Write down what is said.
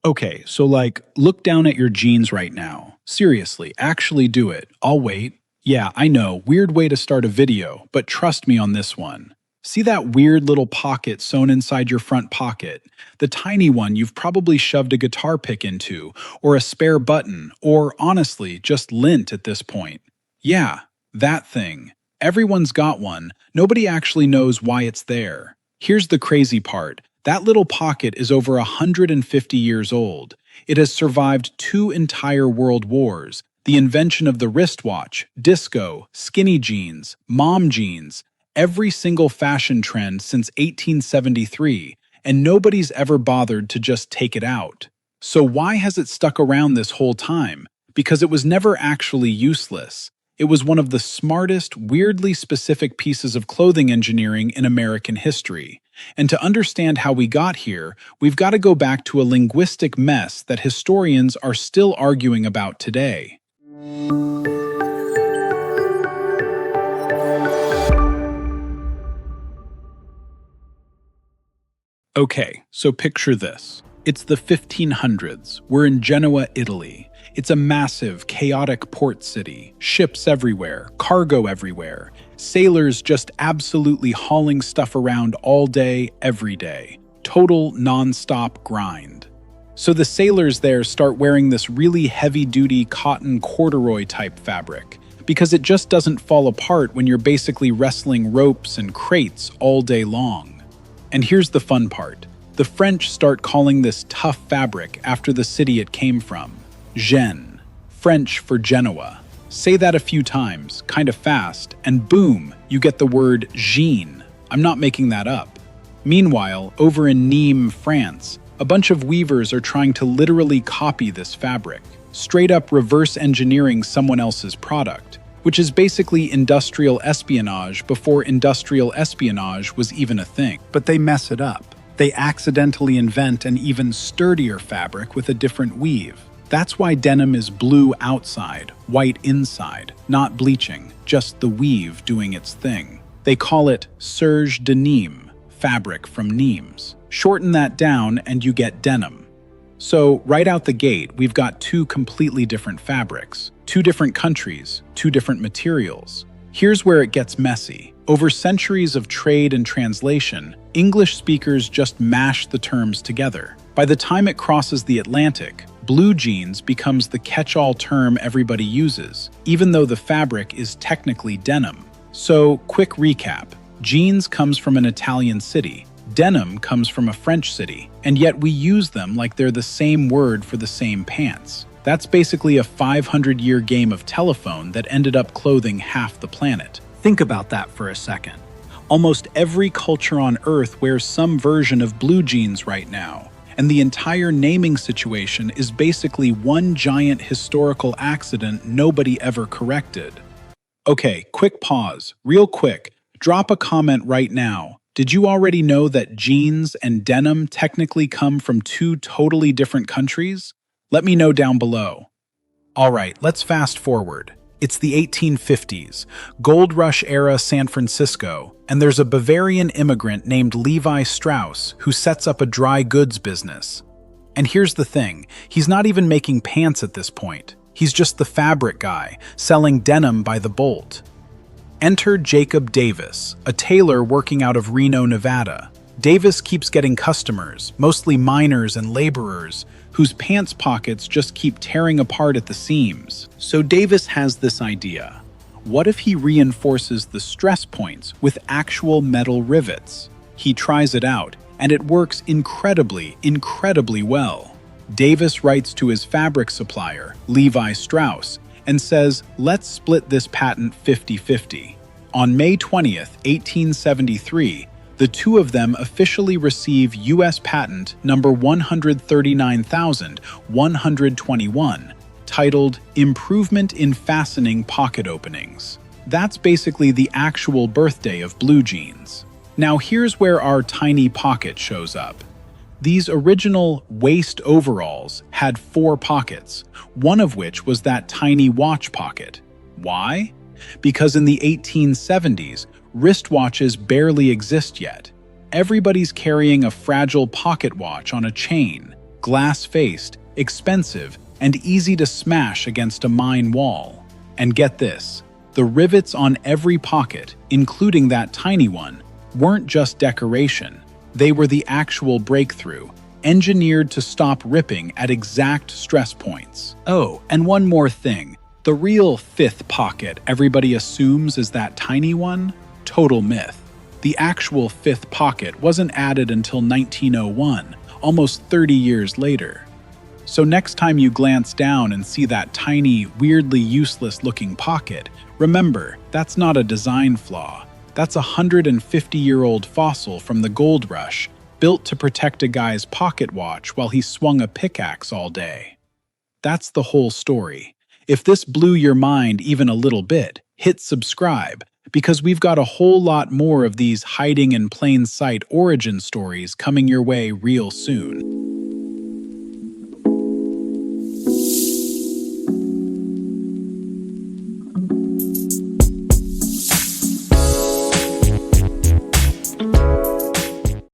Okay, so look down at your jeans right now. Seriously, actually do it. I'll wait. Yeah, I know, weird way to start a video, but trust me on this one. See that weird little pocket sewn inside your front pocket? The tiny one you've probably shoved a guitar pick into, or a spare button, or honestly, just lint at this point. Yeah, that thing. Everyone's got one. Nobody actually knows why it's there. Here's the crazy part. That little pocket is over 150 years old. It has survived 2 entire world wars, the invention of the wristwatch, disco, skinny jeans, mom jeans, every single fashion trend since 1873, and nobody's ever bothered to just take it out. So why has it stuck around this whole time? Because it was never actually useless. It was one of the smartest, weirdly specific pieces of clothing engineering in American history. And to understand how we got here, we've got to go back to a linguistic mess that historians are still arguing about today. Okay, so picture this. It's the 1500s. We're in Genoa, Italy. It's a massive, chaotic port city. Ships everywhere, cargo everywhere. Sailors just absolutely hauling stuff around all day, every day. Total non-stop grind. So the sailors there start wearing this really heavy-duty cotton corduroy type fabric, because it just doesn't fall apart when you're basically wrestling ropes and crates all day long. And here's the fun part. The French start calling this tough fabric after the city it came from. Gênes, French for Genoa. Say that a few times, kind of fast, and boom, you get the word Gênes. I'm not making that up. Meanwhile, over in Nîmes, France, a bunch of weavers are trying to literally copy this fabric, straight up reverse engineering someone else's product, which is basically industrial espionage before industrial espionage was even a thing. But they mess it up. They accidentally invent an even sturdier fabric with a different weave. That's why denim is blue outside, white inside, not bleaching, just the weave doing its thing. They call it serge de Nîmes, fabric from Nîmes. Shorten that down and you get denim. So right out the gate, we've got 2 completely different fabrics, 2 different countries, 2 different materials. Here's where it gets messy. Over centuries of trade and translation, English speakers just mash the terms together. By the time it crosses the Atlantic, blue jeans becomes the catch-all term everybody uses, even though the fabric is technically denim. So, quick recap. Jeans comes from an Italian city. Denim comes from a French city, and yet we use them like they're the same word for the same pants. That's basically a 500-year game of telephone that ended up clothing half the planet. Think about that for a second. Almost every culture on Earth wears some version of blue jeans right now, and the entire naming situation is basically one giant historical accident nobody ever corrected. Okay, quick pause, real quick. Drop a comment right now. Did you already know that jeans and denim technically come from 2 totally different countries? Let me know down below. Alright, let's fast forward. It's the 1850s, Gold Rush era San Francisco, and there's a Bavarian immigrant named Levi Strauss who sets up a dry goods business. And here's the thing, he's not even making pants at this point. He's just the fabric guy, selling denim by the bolt. Enter Jacob Davis, a tailor working out of Reno, Nevada. Davis keeps getting customers, mostly miners and laborers, whose pants pockets just keep tearing apart at the seams. So Davis has this idea. What if he reinforces the stress points with actual metal rivets? He tries it out, and it works incredibly well. Davis writes to his fabric supplier, Levi Strauss, and says, let's split this patent 50-50. On May 20th, 1873, the 2 of them officially receive U.S. patent number 139,121, titled Improvement in Fastening Pocket Openings. That's basically the actual birthday of blue jeans. Now here's where our tiny pocket shows up. These original waist overalls had 4 pockets, one of which was that tiny watch pocket. Why? Because in the 1870s, wristwatches barely exist yet. Everybody's carrying a fragile pocket watch on a chain. glass-faced, expensive, and easy to smash against a mine wall. And get this, the rivets on every pocket, including that tiny one, weren't just decoration. They were the actual breakthrough, engineered to stop ripping at exact stress points. Oh, and one more thing. The real fifth pocket everybody assumes is that tiny one? Total myth. The actual fifth pocket wasn't added until 1901, almost 30 years later. So next time you glance down and see that tiny, weirdly useless-looking pocket, remember, that's not a design flaw. That's a 150-year-old fossil from the gold rush, built to protect a guy's pocket watch while he swung a pickaxe all day. That's the whole story. If this blew your mind even a little bit, hit subscribe, because we've got a whole lot more of these hiding in plain sight origin stories coming your way real soon.